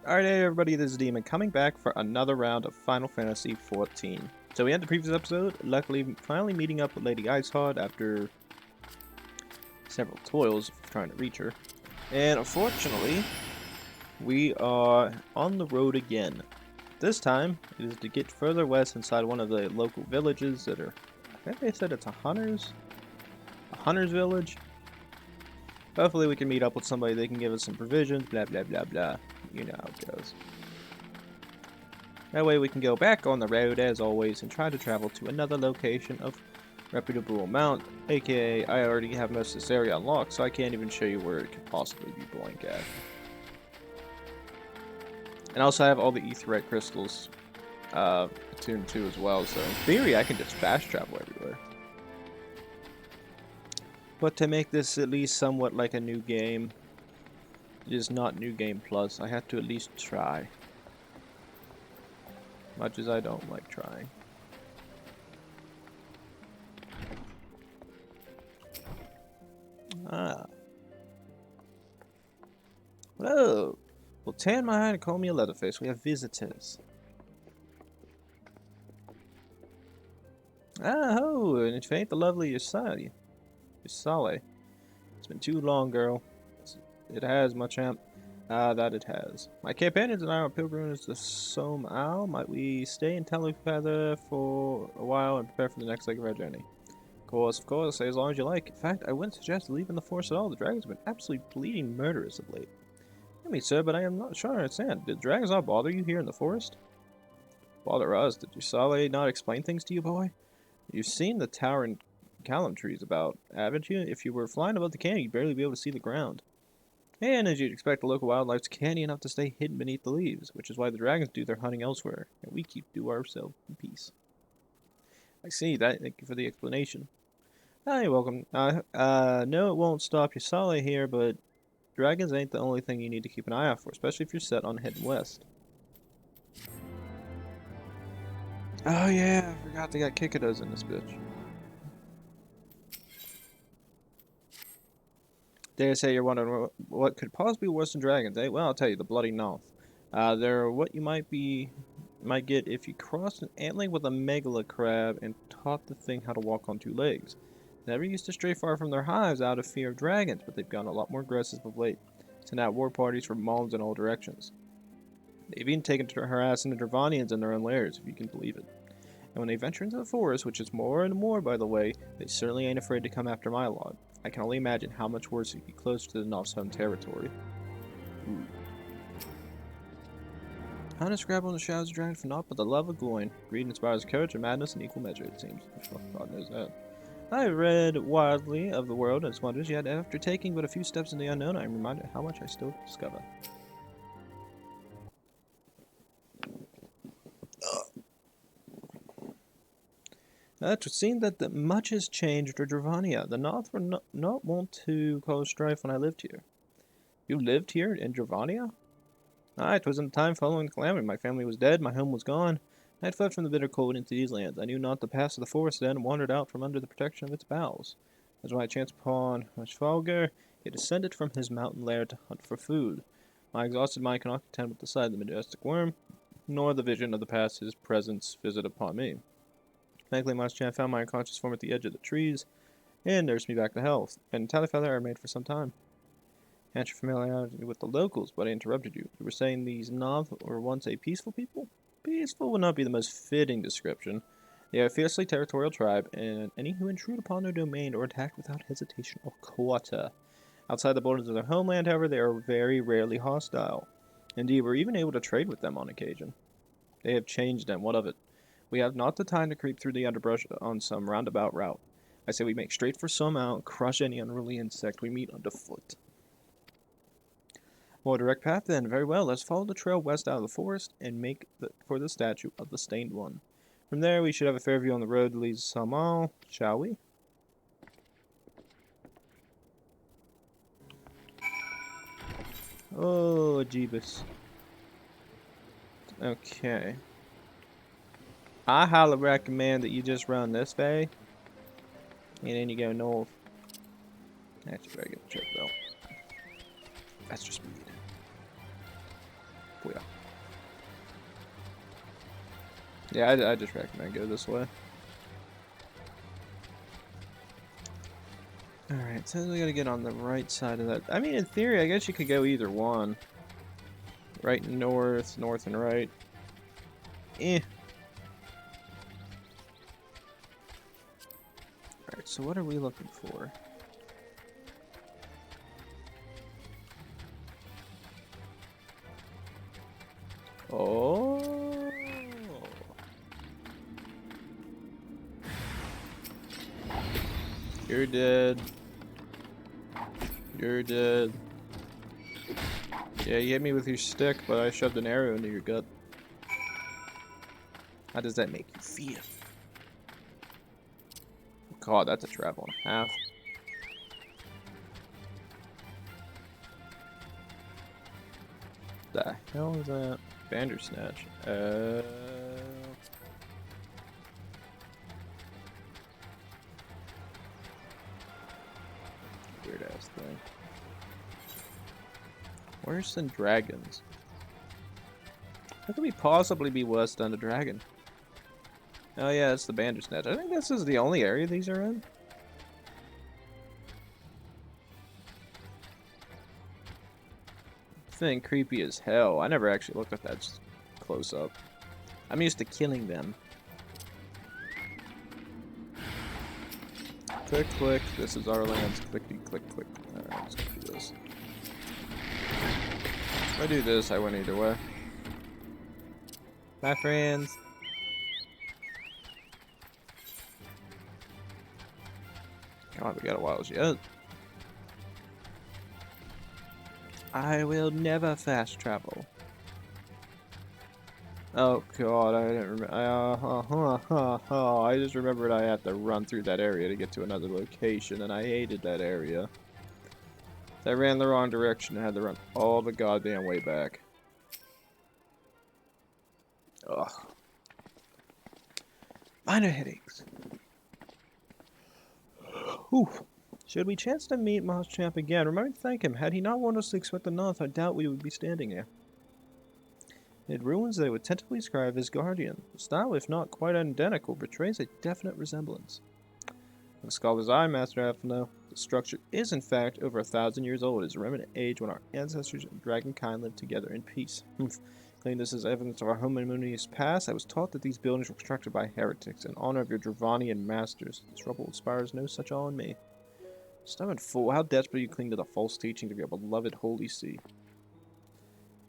Alright, hey everybody, this is Demon coming back for another round of Final Fantasy XIV. So we ended the previous episode, luckily finally meeting up with Lady Iceheart after several toils of trying to reach her. And unfortunately, we are on the road again. This time, it is to get further west inside one of the local villages that are, I think they said it's a hunter's village. Hopefully we can meet up with somebody, they can give us some provisions, blah blah blah blah. You know how it goes. That way we can go back on the road as always and try to travel to another location of reputable amount, aka I already have most of this area unlocked, so I can't even show you where it could possibly be blank at. And also I have all the aetheryte crystals attuned to as well, so in theory I can just fast travel everywhere. But to make this at least somewhat like a new game, it is not New Game Plus, I have to at least try. Much as I don't like trying. Ah. Hello. Well, tan my eye and call me a Leatherface. We have visitors. Ah, ho, and it ain't the lovely Yasali. Yasale. It's been too long, girl. It has, my champ. Ah, that it has. My companions and I are pilgrims to Som'al. Might we stay in Telefeather for a while and prepare for the next leg of our journey? Of course, say as long as you like. In fact, I wouldn't suggest leaving the forest at all. The dragons have been absolutely bleeding murderous of late. I mean, sir, but I am not sure I understand. Did dragons not bother you here in the forest? Bother us? Did Yasale not explain things to you, boy? You've seen the tower and callum trees about, haven't you? If you were flying above the canyon, you'd barely be able to see the ground. And as you'd expect, the local wildlife's canny enough to stay hidden beneath the leaves, which is why the dragons do their hunting elsewhere, and we keep to ourselves in peace. I see. Thank you for the explanation. Ah, you're welcome. No, it won't stop Yasale here, but dragons ain't the only thing you need to keep an eye out for, especially if you're set on heading west. Oh yeah, I forgot they got Kikados in this bitch. Dare say you're wondering what could possibly be worse than dragons, eh? Well, I'll tell you, the bloody North. They're what you might get if you crossed an antling with a megala crab and taught the thing how to walk on two legs. Never used to stray far from their hives out of fear of dragons, but they've gotten a lot more aggressive of late. Send out war parties from malls in all directions. They've even taken to harassing the Dravanians in their own lairs, if you can believe it. And when they venture into the forest, which is more and more by the way, they certainly ain't afraid to come after my lot. I can only imagine how much worse it'd be closer to the North's home territory. Ooh. Hunters grab on the shadows of dragon for naught but the love of Gloin. Greed inspires courage and madness in equal measure, it seems. God knows that. I read widely of the world and its wonders, yet after taking but a few steps in the unknown, I am reminded how much I still discover. It would seem that much has changed in Dravania. The North were not wont to cause strife when I lived here. You lived here in Dravania? Aye, 'twas in the time following the calamity. My family was dead, my home was gone. I had fled from the bitter cold into these lands. I knew not the paths of the forest then, and wandered out from under the protection of its boughs. As when I chanced upon Ashfalgar, he had descended from his mountain lair to hunt for food. My exhausted mind cannot contend with the sight of the majestic worm, nor the vision of the past his presence visit upon me. Thankfully, my chance found my unconscious form at the edge of the trees, and nursed me back to health. And Talifeather I remained for some time. Hence your familiarity with the locals, but I interrupted you. You were saying these Nav were once a peaceful people? Peaceful would not be the most fitting description. They are a fiercely territorial tribe, and any who intrude upon their domain are attacked without hesitation or quarter. Outside the borders of their homeland, however, they are very rarely hostile. Indeed, we're even able to trade with them on occasion. They have changed them, what of it? We have not the time to creep through the underbrush on some roundabout route. I say we make straight for Som'al and crush any unruly insect we meet underfoot. More direct path then. Very well, let's follow the trail west out of the forest and make for the statue of the Stained One. From there, we should have a fair view on the road that leads to Som'al, shall we? Oh, Jeebus. Okay. I highly recommend that you just run this way, and then you go north. Actually, better get the trip though. Faster speed. Booyah. Yeah, I just recommend go this way. Alright, so we gotta get on the right side of that. I mean, in theory, I guess you could go either one. Right and north, north and right. Eh. Alright, so what are we looking for? Oh. You're dead. You're dead. Yeah, you hit me with your stick, but I shoved an arrow into your gut. How does that make you feel? God, that's a travel and a half. The hell is that? Bandersnatch. Weird ass thing. Worse than dragons. How could we possibly be worse than a dragon? Oh yeah, it's the Bandersnatch. I think this is the only area these are in. Thing creepy as hell. I never actually looked at that just close up. I'm used to killing them. Click, click. This is our lands. Clickety, click, click. Alright, let's do this. If I do this, I win either way. Bye, friends. God, we got a while yet. I will never fast travel. Oh God, I didn't remember. I just remembered I had to run through that area to get to another location, and I hated that area. I ran the wrong direction and had to run all the goddamn way back. Ugh. Minor headaches. Oof. Should we chance to meet Moschamp again, remember to thank him. Had he not warned us to expect the north, I doubt we would be standing here. It ruins they would tentatively describe as guardian. The style, if not quite identical, betrays a definite resemblance. The scholar's eye, Master have to know. The structure is, in fact, over 1,000 years old. It is a remnant age when our ancestors and dragonkind lived together in peace. Claiming this is evidence of our harmonious past, I was taught that these buildings were constructed by heretics in honor of your Dravanian masters. This rebel inspires no such awe in me. Stubborn fool, how desperately you cling to the false teachings of your beloved Holy See.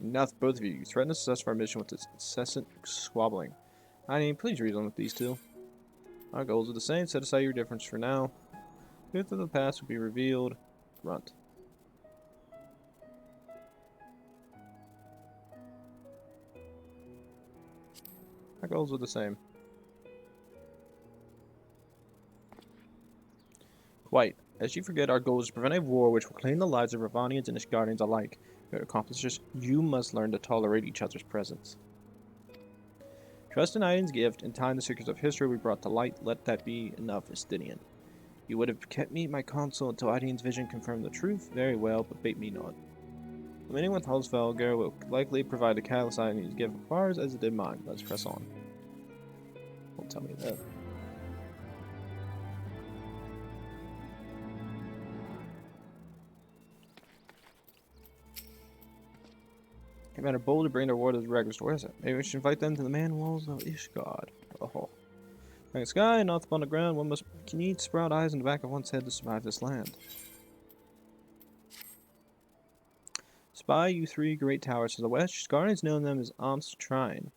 Enough, both of you. You threaten the success of our mission with this incessant squabbling. I mean, please reason with these two. Our goals are the same. Set aside your difference for now. Truth of the past will be revealed. Grunt. Our goals are the same. Quite. As you forget, our goal is to prevent a war which will claim the lives of Ravanians and Ishgardians alike. To accomplish this, you must learn to tolerate each other's presence. Trust in Hydaelyn's gift. In time, the secrets of history will be brought to light. Let that be enough, Estinian. You would have kept me at my console until Hydaelyn's vision confirmed the truth. Very well, but bait me not. Remaining with Hulsvelger will likely provide the catalyst Hydaelyn's gift requires, as it did mine. Let's press on. Don't tell me that. Commander bold to bring their war to the regulars. Where is it? Maybe we should invite them to the man walls of Ishgard. Oh. In the sky, not upon the ground, one must need sprout eyes in the back of one's head to survive this land. Spy you three great towers to the west. Ishgardians know them as Onyx Shrine.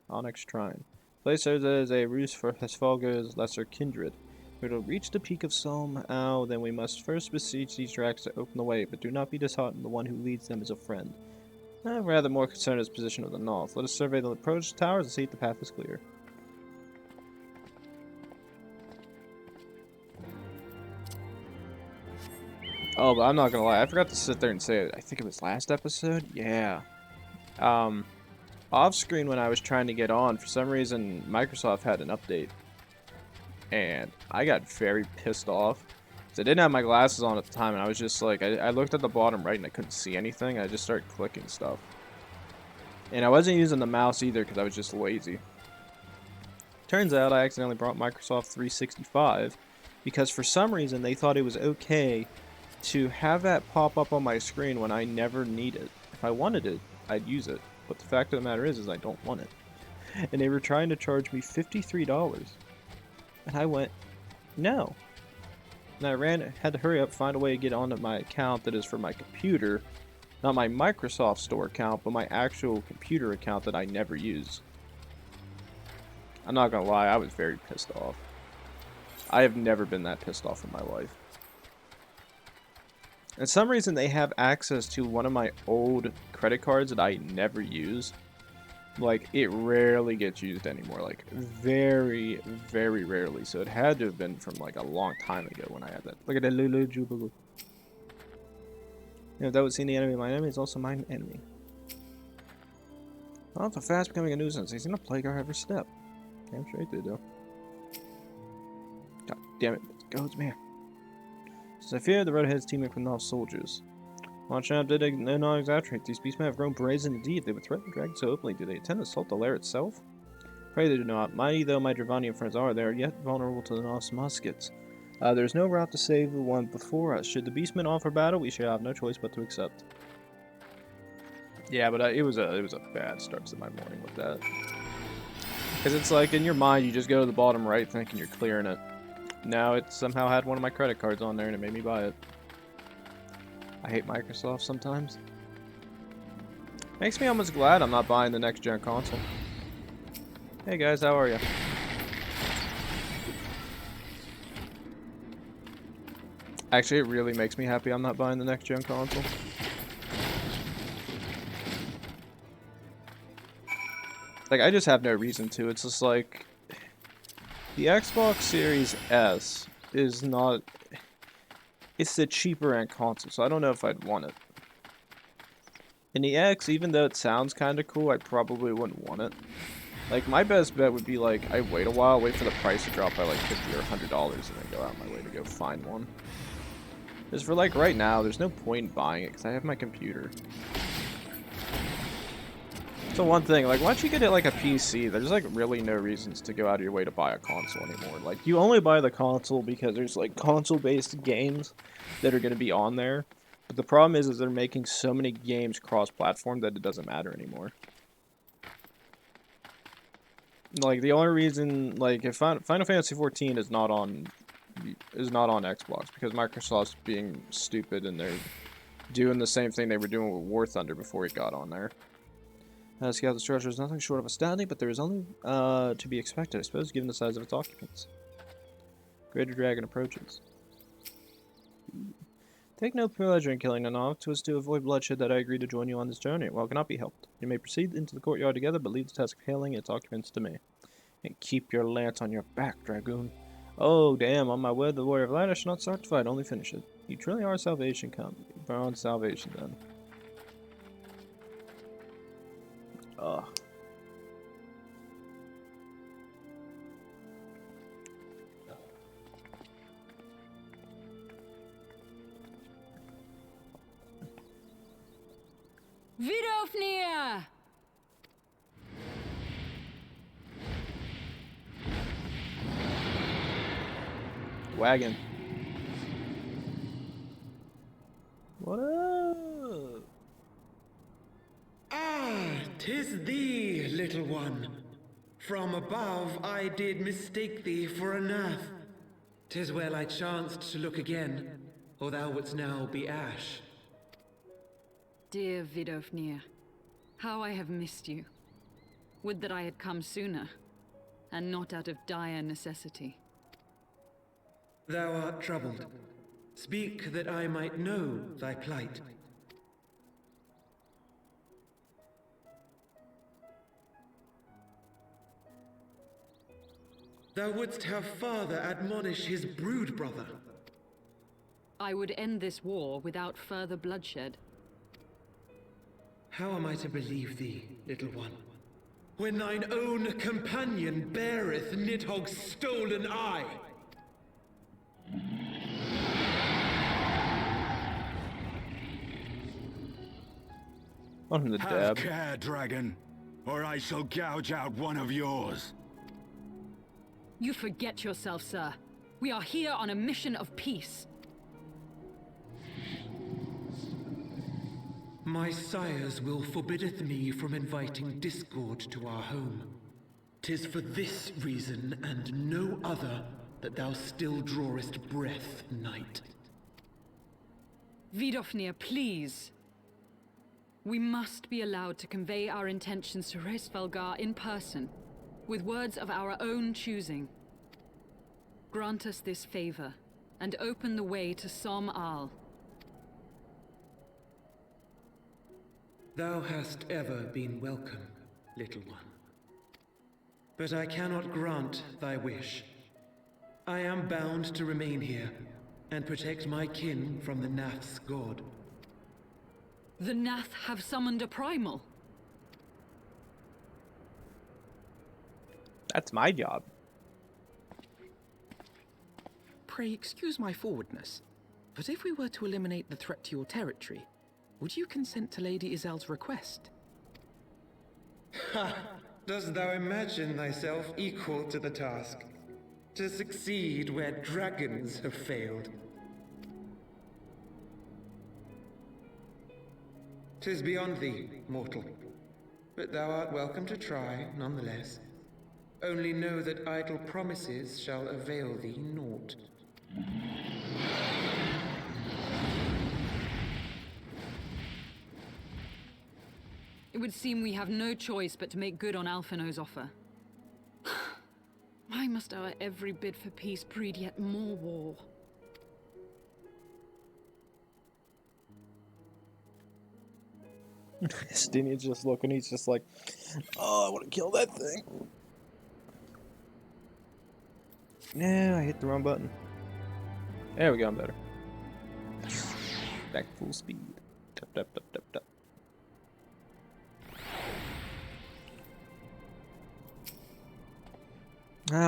Onyx Shrine. Place serves as a ruse for Hesfalger's lesser kindred. We will reach the peak of somehow, then we must first besiege these tracks to open the way, but do not be disheartened, the one who leads them is a friend. I'm rather more concerned with the position of the north. Let us survey the approach towers and see if the path is clear. Oh, but I'm not gonna lie, I forgot to sit there and say it. I think it was last episode? Yeah. Off screen when I was trying to get on, for some reason Microsoft had an update. And I got very pissed off. I didn't have my glasses on at the time, and I was just like, I looked at the bottom right and I couldn't see anything. I just started clicking stuff. And I wasn't using the mouse either because I was just lazy. Turns out I accidentally brought Microsoft 365 because for some reason they thought it was okay to have that pop up on my screen when I never need it. If I wanted it, I'd use it. But the fact of the matter is I don't want it. And they were trying to charge me $53. And I went, no. And I had to hurry up, find a way to get onto my account that is for my computer. Not my Microsoft Store account, but my actual computer account that I never use. I'm not gonna lie, I was very pissed off. I have never been that pissed off in my life. For some reason, they have access to one of my old credit cards that I never use. Like, it rarely gets used anymore. Like, very, very rarely. So it had to have been from, like, a long time ago when I had that. Look at that Lulu Jubilee. You know, that would seem the enemy of my enemy is also my enemy. Well, so fast becoming a nuisance. He's gonna plague our every step. Damn straight they do. God damn it. Goes, man. Since I fear the redheads teaming with Nov soldiers. Watch out, did they not exaggerate? These beastmen have grown brazen indeed. They would threaten dragons so openly. Do they intend to assault the lair itself? Pray they do not. Mighty though my Dravanian friends are, they are yet vulnerable to the Nov's muskets. There is no route to save the one before us. Should the beastmen offer battle, we shall have no choice but to accept. Yeah, but it was a bad start to my morning with that. Because it's like, in your mind, you just go to the bottom right thinking you're clearing it. Now it somehow had one of my credit cards on there and it made me buy it. I hate Microsoft sometimes. Makes me almost glad I'm not buying the next gen console. Hey guys, how are you? Actually, it really makes me happy I'm not buying the next gen console. Like, I just have no reason to. It's just like, the Xbox Series S is not... It's the cheaper end console, so I don't know if I'd want it. And the X, even though it sounds kind of cool, I probably wouldn't want it. Like, my best bet would be, like, I wait a while, wait for the price to drop by, like, $50 or $100, and then go out my way to go find one. Because for, like, right now, there's no point in buying it, because I have my computer. So one thing, like, once you get it like a PC, there's like really no reasons to go out of your way to buy a console anymore. Like, you only buy the console because there's like console-based games that are going to be on there. But the problem is they're making so many games cross-platform that it doesn't matter anymore. Like, the only reason, like, if Final Fantasy XIV is not on Xbox because Microsoft's being stupid and they're doing the same thing they were doing with War Thunder before it got on there. Scout the structure is nothing short of astounding, but there is only to be expected, I suppose, given the size of its occupants. Greater Dragon approaches. Take no pleasure in killing Nanok. 'Twas to avoid bloodshed that I agreed to join you on this journey. Well, it cannot be helped. You may proceed into the courtyard together, but leave the task of hailing its occupants to me. And keep your lance on your back, Dragoon. Oh, damn, on my word, the warrior of light, I shall not start to fight, only finish it. You truly are salvation come. You're on salvation, then. Ugh. Vidofnir! Wagon. What up? Ah, 'tis thee, little one. From above I did mistake thee for a nath. 'Tis well I chanced to look again, or thou wouldst now be ash. Dear Vidofnir, how I have missed you. Would that I had come sooner, and not out of dire necessity. Thou art troubled. Speak that I might know thy plight. Thou wouldst have father admonish his brood brother. I would end this war without further bloodshed. How am I to believe thee, little one, when thine own companion beareth Nidhogg's stolen eye? On the Have dab. care, dragon, or I shall gouge out one of yours. You forget yourself, sir. We are here on a mission of peace. My sire's will forbiddeth me from inviting discord to our home. 'Tis for this reason and no other that thou still drawest breath, knight. Vidofnir, please. We must be allowed to convey our intentions to Hraesvelgar in person, with words of our own choosing. Grant us this favor, and open the way to Som Al. Thou hast ever been welcome, little one. But I cannot grant thy wish. I am bound to remain here, and protect my kin from the Nath's god. The Nath have summoned a primal. That's my job. Pray excuse my forwardness, but if we were to eliminate the threat to your territory, would you consent to Lady Izel's request? Ha! Dost thou imagine thyself equal to the task? To succeed where dragons have failed? 'Tis beyond thee, mortal. But thou art welcome to try, nonetheless. Only know that idle promises shall avail thee naught. It would seem we have no choice but to make good on Alphino's offer. Why must our every bid for peace breed yet more war? Stinian's just looking, he's just like, oh, I want to kill that thing. No, I hit the wrong button. There we go, I'm better. Back full speed. Dup, dup, dup, dup, dup.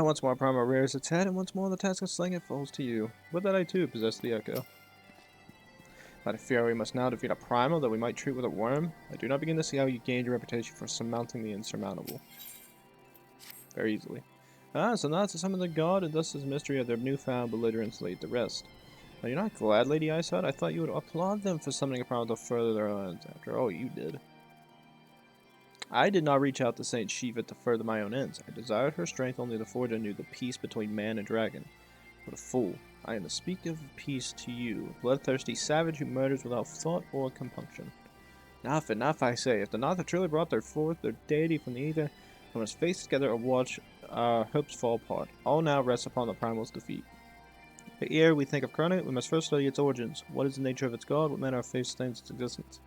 Once more Primal rears its head, and once more the task of slaying it falls to you. Would that I too possess the echo. But I fear we must now defeat a Primal that we might treat with a worm. I do not begin to see how you gained your reputation for surmounting the insurmountable. Very easily. So now to summon the god, and thus this mystery of their newfound belligerence laid to rest. Are you not glad, Lady Isod? I thought you would applaud them for summoning a Primal to further their own ends. After all, you did. I did not reach out to Saint Shiva to further my own ends. I desired her strength only to forge anew the peace between man and dragon. What a fool. I am to speak of peace to you, a bloodthirsty savage who murders without thought or compunction. Enough, enough, I say. If the Nath have truly brought forth their deity from the ether, we must face together and watch our hopes fall apart. All now rests upon the Primal's defeat. But ere we think of crowning it, we must first study its origins. What is the nature of its god? What manner of fate sustains its existence?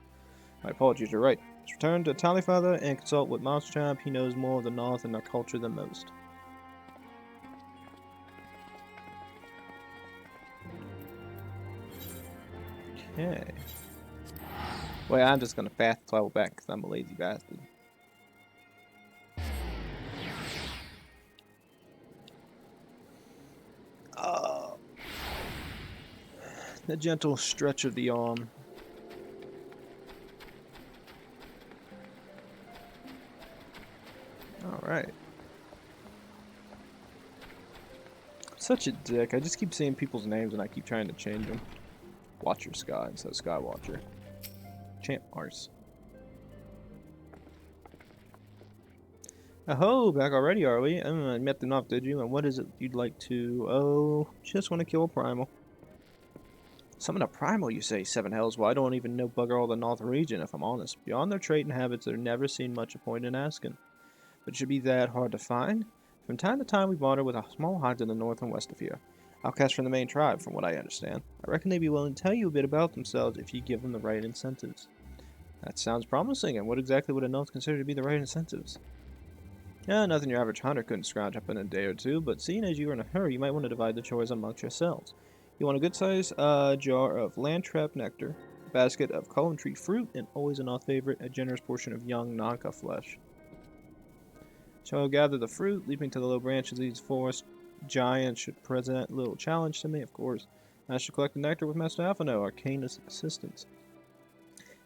My apologies, you're right. Let's return to Talifather and consult with Mousetrap. He knows more of the North and their culture than most. Okay. Well, I'm just gonna fast travel back because I'm a lazy bastard. The gentle stretch of the arm. Alright. Such a dick. I just keep saying people's names and I keep trying to change them. Watcher Sky instead of Skywatcher. Champ Mars. Oh, back already, are we? I met enough, did you? And what is it you'd like to... Oh, just want to kill a Primal. Summon a Primal, you say, Seven Hells? Well, I don't even know bugger all the North region, if I'm honest. Beyond their trait and habits, they're never seen much a point in asking. But it should be that hard to find? From time to time, we wander with a small hive in the north and west of here. Outcasts from the main tribe, from what I understand. I reckon they'd be willing to tell you a bit about themselves if you give them the right incentives. That sounds promising, and what exactly would a North consider to be the right incentives? Yeah, nothing your average hunter couldn't scrounge up in a day or two, but seeing as you are in a hurry, you might want to divide the chores amongst yourselves. You want a good-sized jar of land-trap nectar, a basket of column tree fruit, and always an odd favorite, a generous portion of young Nanka flesh. So I'll gather the fruit, leaping to the low branches of these forest giants should present a little challenge to me, of course. I should collect the nectar with Master Alphino, arcane assistance.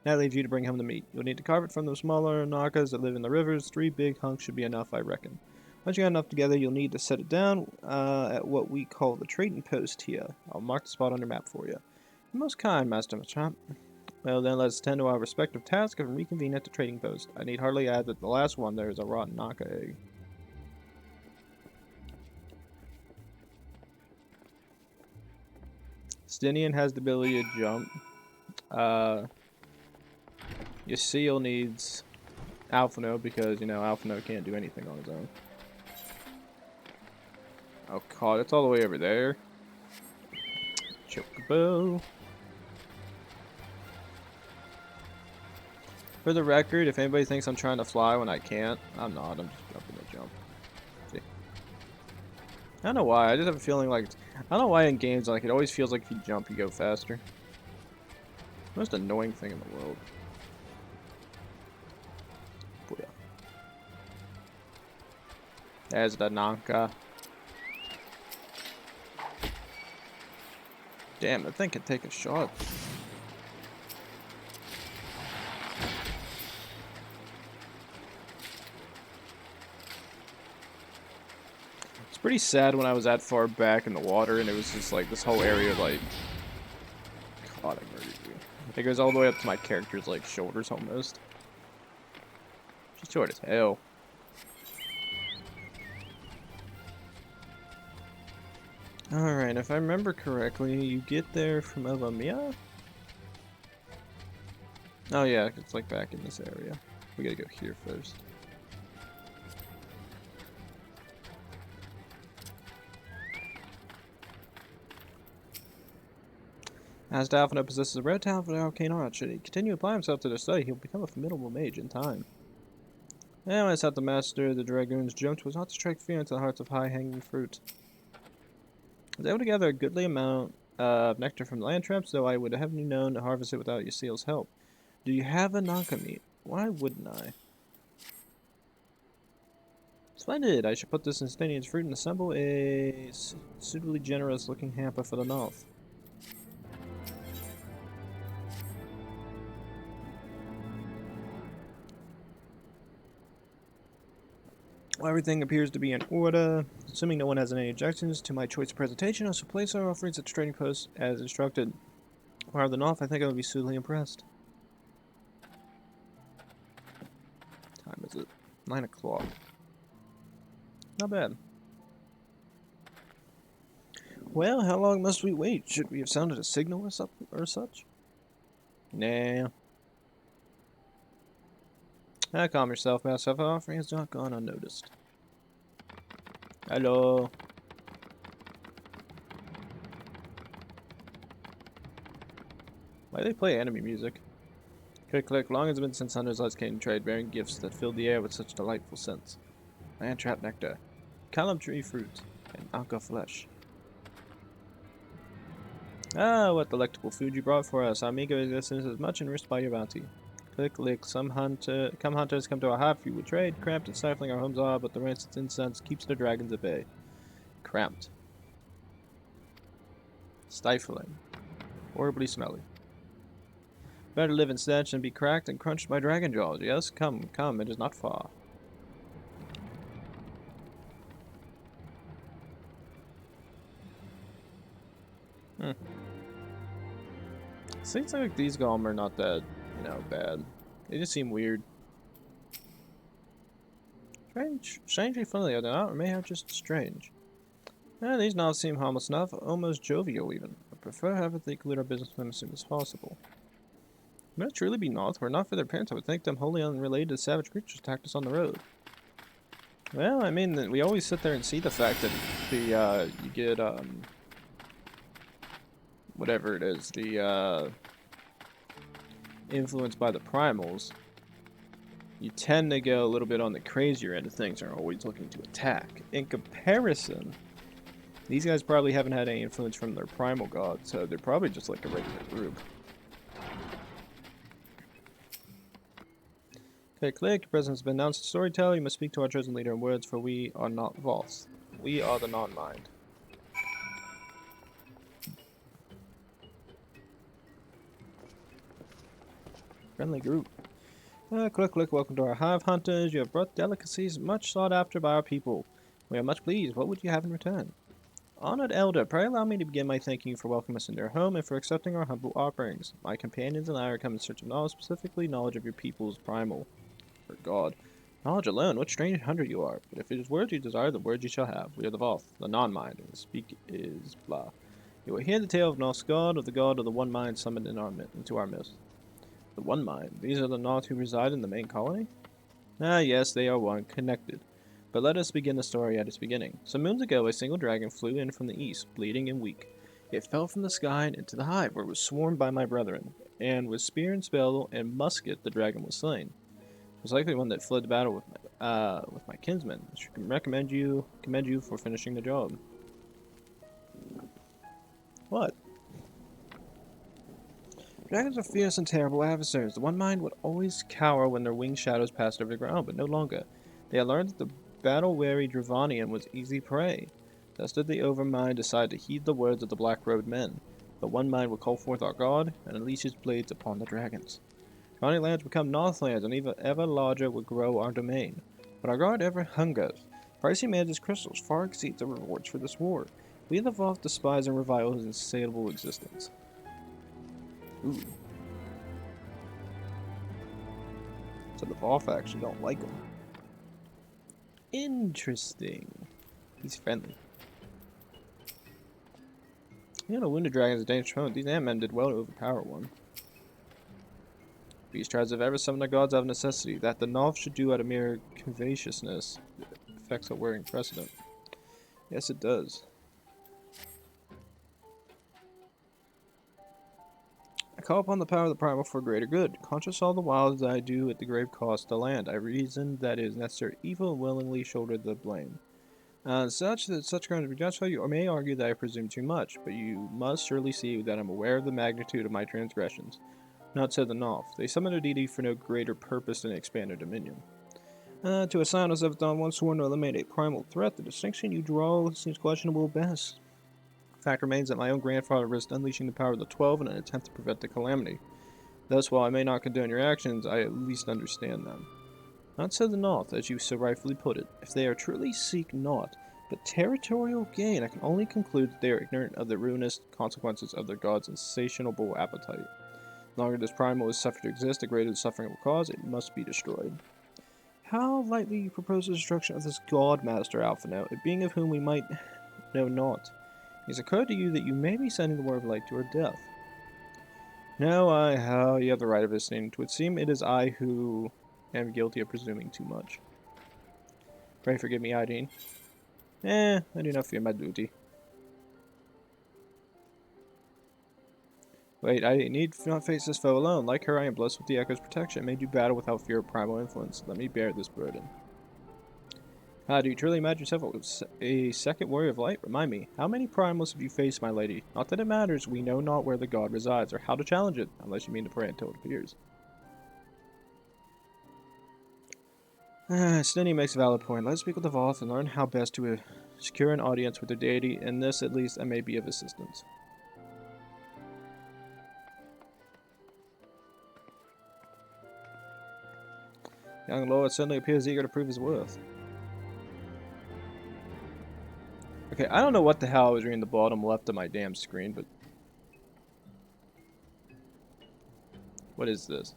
That leaves you to bring home the meat. You'll need to carve it from the smaller Nakas that live in the rivers. 3 big hunks should be enough, I reckon. Once you got enough together, you'll need to set it down at what we call the trading post here. I'll mark the spot on your map for you. You're most kind, Master Machamp. Well then, let's tend to our respective tasks and reconvene at the trading post. I need hardly add that the last one there is a rotten Naka egg. Stinian has the ability to jump. Yasiel needs Alphino because, you know, Alphino can't do anything on his own. Oh god, it's all the way over there. Chocobo. For the record, if anybody thinks I'm trying to fly when I can't, I'm not. I'm just jumping to jump. See? I don't know why. I just have a feeling like... I don't know why in games, like, it always feels like if you jump, you go faster. Most annoying thing in the world. Booyah. There's the Nanka. Damn, that thing can take a shot. It's pretty sad when I was that far back in the water and it was just like this whole area like... God, I murdered you. It goes all the way up to my character's like shoulders almost. She's short as hell. Alright, if I remember correctly, you get there from Elamia? Oh yeah, it's like back in this area. We gotta go here first. As Dalphino possesses a rare talent for the arcane art, should he continue to apply himself to the study, he'll become a formidable mage in time. And when I sought the master, the dragoon's jump was not to strike fear into the hearts of high-hanging fruit. I was able to gather a goodly amount of nectar from land traps, though I would have known to harvest it without Yasiel's help. Do you have a Nanka meat? Why wouldn't I? Splendid! I should put this in Stanian's fruit and assemble a suitably generous-looking hamper for the north. Well, everything appears to be in order. Assuming no one has any objections to my choice of presentation, I shall place our offerings at the trading post as instructed. Farther than off, I think I would be suitably impressed. Time is it? 9 o'clock. Not bad. Well, how long must we wait? Should we have sounded a signal or such? Nah. Calm yourself, Master. Our offering has not gone unnoticed. Hello. Why do they play enemy music? Click, click. Long has it been since hunters last came to trade, bearing gifts that filled the air with such delightful scents. Land trap nectar, calam tree fruit, and anka flesh. Ah, what delectable food you brought for us. Our meager existence is much enriched by your bounty. Click, click. Hunters come to our hive for you would trade. Cramped and stifling our homes are, but the rancid incense keeps the dragons at bay. Cramped. Stifling. Horribly smelly. Better live in stench than be cracked and crunched by dragon jaws. Yes, come, come, it is not far. Seems like these golem are not that, you know, bad. They just seem weird. Strangely funny, they're not, or maybe just strange. These knobs seem harmless enough, almost jovial even. I prefer having to conclude our business with them as soon as possible. Would it truly be North? Were it not for their parents, I would think them wholly unrelated to savage creatures attacked us on the road. Well, I mean, we always sit there and see the fact that the, you get, whatever it is, the, influenced by the primals. You tend to go a little bit on the crazier end of things, are always looking to attack. In comparison, these guys probably haven't had any influence from their primal god, so they're probably just like a regular group. Okay, click. Your presence has been announced. Storyteller, you must speak to our chosen leader in words, for we are not Voth. We are the non-mind. Friendly group. Click, welcome to our hive hunters. You have brought delicacies much sought after by our people. We are much pleased. What would you have in return? Honored Elder, pray allow me to begin by thanking you for welcoming us into your home and for accepting our humble offerings. My companions and I are come in search of knowledge, specifically knowledge of your people's primal, or God. Knowledge alone, what strange hunter you are. But if it is words you desire, the words you shall have. We are the Voth, the non-mind, and the speak is blah. You will hear the tale of Noth's God, of the one mind summoned into our midst. The one mind? These are the Noth who reside in the main colony? Ah, yes, they are one, connected. But let us begin the story at its beginning. Some moons ago, a single dragon flew in from the east, bleeding and weak. It fell from the sky and into the hive, where it was swarmed by my brethren, and with spear and spell and musket the dragon was slain. It was likely one that fled to battle with my kinsmen. I should commend you for finishing the job. What? Dragons are fierce and terrible adversaries. The One Mind would always cower when their winged shadows passed over the ground, but no longer. They had learned that the battle-weary Dravanian was easy prey. Thus did the Overmind decide to heed the words of the Black-robed men. The One Mind would call forth our god, and unleash his blades upon the dragons. Drowning lands become Northlands, and even ever larger would grow our domain. But our god ever hungers. Price he manages crystals far exceeds the rewards for this war. We the Voth despise and revile his insatiable existence. Ooh. So the Voth actually don't like him. Interesting. He's friendly. You know, wounded dragon is a dangerous opponent. These Ant-Men did well to overpower one. These tribes have ever summoned their gods out of necessity. That the Noth should do out of mere covetousness affects a wearing precedent. Yes, it does. I call upon the power of the primal for greater good. Conscious all the while as I do at the grave cost to land, I reason that it is necessary evil and willingly shoulder the blame. Such grounds be justified, you may argue that I presume too much, but you must surely see that I am aware of the magnitude of my transgressions. Not so the Noth. They summoned a deity for no greater purpose than to expand their dominion. To assign us Seventh Umbral once sworn to eliminate a primal threat, the distinction you draw seems questionable at best. Fact remains that my own grandfather risked unleashing the power of the 12 in an attempt to prevent the calamity. Thus, while I may not condone your actions, I at least understand them. Not so the Noth, as you so rightfully put it. If they are truly seek naught but territorial gain, I can only conclude that they are ignorant of the ruinous consequences of their god's insatiable appetite. The longer this primal is suffered to exist, the greater the suffering it will cause, it must be destroyed. How lightly you propose the destruction of this god, Master Alphinaut, a being of whom we might know naught. It has occurred to you that you may be sending the word of light to her death. No, you have the right of listening. It would seem it is I who am guilty of presuming too much. Pray forgive me, Hydaelyn. I do not fear my duty. Wait, I need not face this foe alone. Like her, I am blessed with the Echo's protection and may do battle without fear of primal influence. Let me bear this burden. Do you truly imagine yourself a second warrior of light? Remind me, how many primals have you faced, my lady? Not that it matters, we know not where the god resides, or how to challenge it, unless you mean to pray until it appears. Stinny makes a valid point. Let's speak with the Voth and learn how best to secure an audience with their deity. In this, at least, I may be of assistance. Young Lord certainly appears eager to prove his worth. Okay, I don't know what the hell I was reading the bottom left of my damn screen, but... What is this?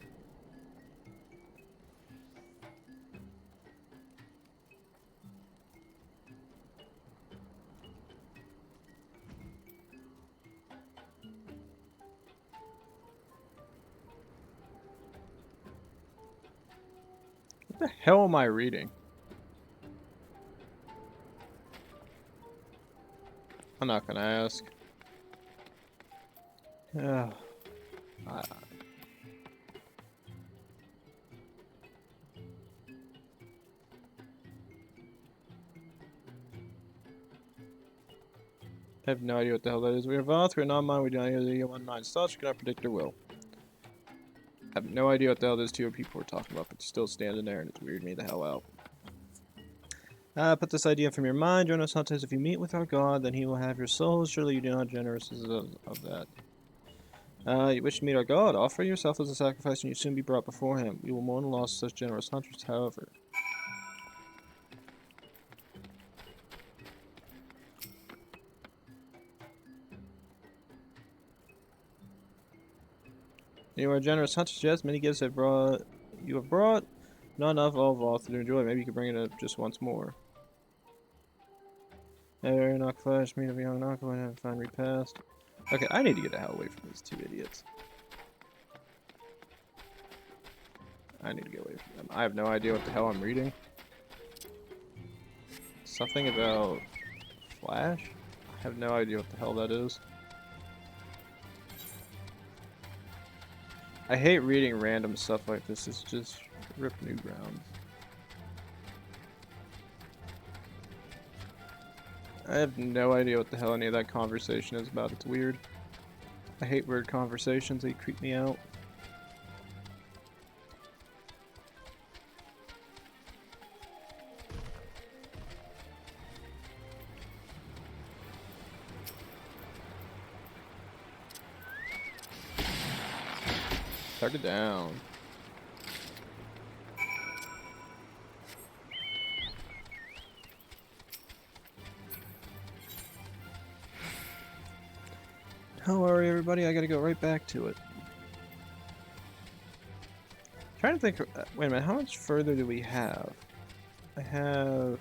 What the hell am I reading? I'm not gonna ask. I have no idea what the hell that is. We are Voth, we are not mind, we do not hear the one mind's thoughts, we cannot predict their will. I have no idea what the hell those two people were talking about, but still standing there and it's weirding me the hell out. Put this idea from your mind. Join us hunters. If you meet with our god, then he will have your souls. Surely you do not generous of that. You wish to meet our god? Offer yourself as a sacrifice and you soon be brought before him. We will mourn the loss of such generous hunters, however. You are generous hunters, yes. Many gifts you have brought. Not enough all Voth to enjoy. Maybe you could bring it up just once more. Knock flesh, meat of a young knock, and have a fine repast. Okay, I need to get the hell away from these two idiots. I need to get away from them. I have no idea what the hell I'm reading. Something about Flash? I have no idea what the hell that is. I hate reading random stuff like this. It's just rip new ground. I have no idea what the hell any of that conversation is about. It's weird. I hate weird conversations. They creep me out. Target down. Don't worry, everybody. I gotta go right back to it. Trying to think. Wait a minute. How much further do we have? I have.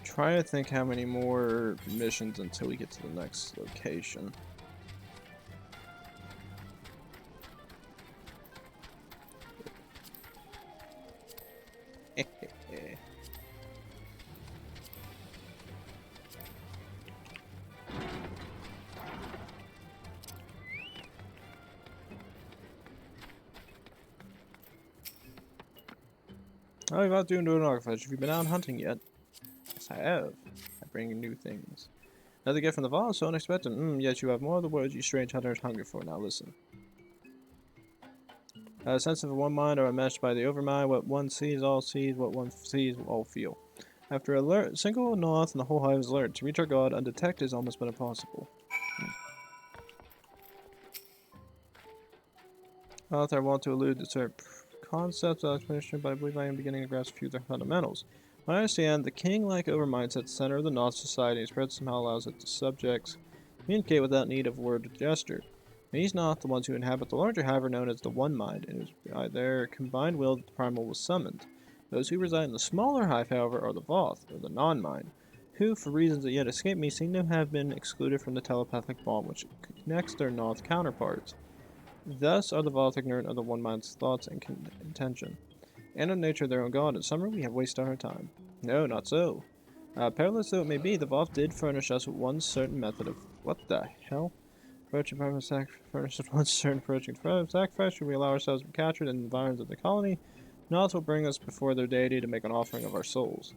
Trying to think how many more missions until we get to the next location. Oh, you're about to do an artifact. Have you been out hunting yet? Yes, I have. I bring new things. Another gift from the vault, so unexpected. Yes, you have more of the words you strange hunters hunger for. Now listen. A sense of one mind are enmeshed by the overmind. What one sees, all sees. What one sees, all feel. After a single Noth and the whole hive is alert. To reach our god undetected is almost but impossible. I want to allude to certain concepts of explanation, but I believe I am beginning to grasp a few of their fundamentals. When I understand, the king-like overmind at the center of the Noth society and spread somehow allows its subjects communicate without need of word or gesture. These Noth, the ones who inhabit the larger hive, are known as the One Mind, and it was by their combined will that the primal was summoned. Those who reside in the smaller hive, however, are the Voth, or the Non-Mind, who, for reasons that yet escape me, seem to have been excluded from the telepathic bond which connects their Noth counterparts. Thus are the Voth ignorant of the One Mind's thoughts and intention, and of the nature of their own god. In summary, we have wasted our time. No, not so. Perilous though it may be, the Voth did furnish us with one certain method of... What the hell? Approaching furnish us one certain approaching sacrifice. Should we allow ourselves to be captured in the environs of the colony? Noth will bring us before their deity to make an offering of our souls.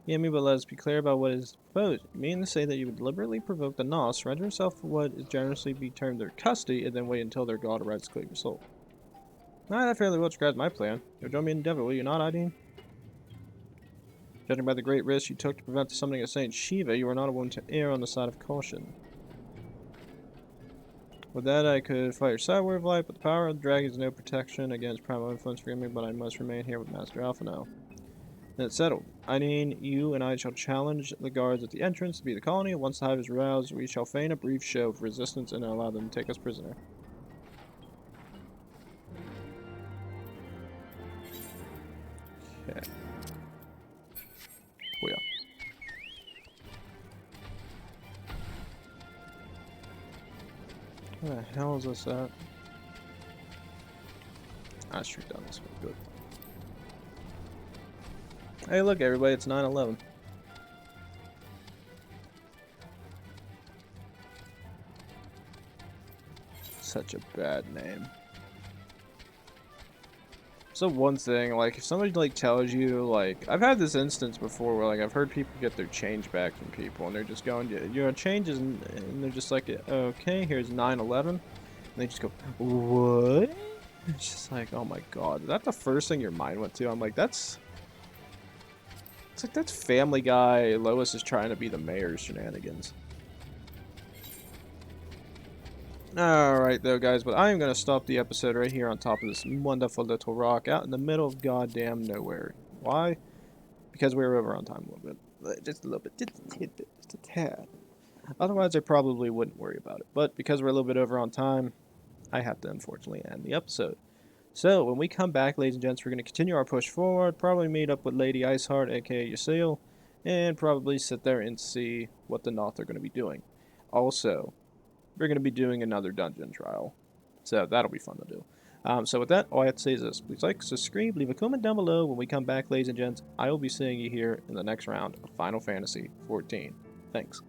Yeah, but let us be clear about what is proposed. You mean to say that you would deliberately provoke the Noth, surrender yourself for what is generously be termed their custody, and then wait until their god arrives to claim your soul? That fairly well describes my plan. You'll join me in endeavor, will you not, Hydaelyn? Judging by the great risk you took to prevent the summoning of Saint Shiva, you are not willing to err on the side of caution. With that, I could fight your side word of life, but the power of the dragon is no protection against primal influence for me, but I must remain here with Master Alpha now. Then it's settled. Hydaelyn, you and I shall challenge the guards at the entrance to be the colony. Once the hive is roused, we shall feign a brief show of resistance and allow them to take us prisoner. Okay. Oh yeah. Where the hell is this at? Straight down this way. Good. Hey, look, everybody, it's 9/11. Such a bad name. So one thing, like, if somebody, like, tells you, like, I've had this instance before where, like, I've heard people get their change back from people, and they're just going, your change is, and they're just like, okay, here's 9/11, and they just go, what? It's just like, oh my god, is that the first thing your mind went to? I'm like, that's... It's like that's Family Guy. Lois is trying to be the mayor's shenanigans. Alright though guys, but I am going to stop the episode right here on top of this wonderful little rock out in the middle of goddamn nowhere. Why? Because we were over on time a little bit. Just a little bit. Just a tad. Otherwise I probably wouldn't worry about it. But because we're a little bit over on time, I have to unfortunately end the episode. So when we come back, ladies and gents, we're going to continue our push forward, probably meet up with Lady Iceheart, aka Ysayle, and probably sit there and see what the Noth are going to be doing. Also, we're going to be doing another dungeon trial, so that'll be fun to do. So with that, all I have to say is this. Please like, subscribe, leave a comment down below. When we come back, ladies and gents, I will be seeing you here in the next round of Final Fantasy XIV. Thanks.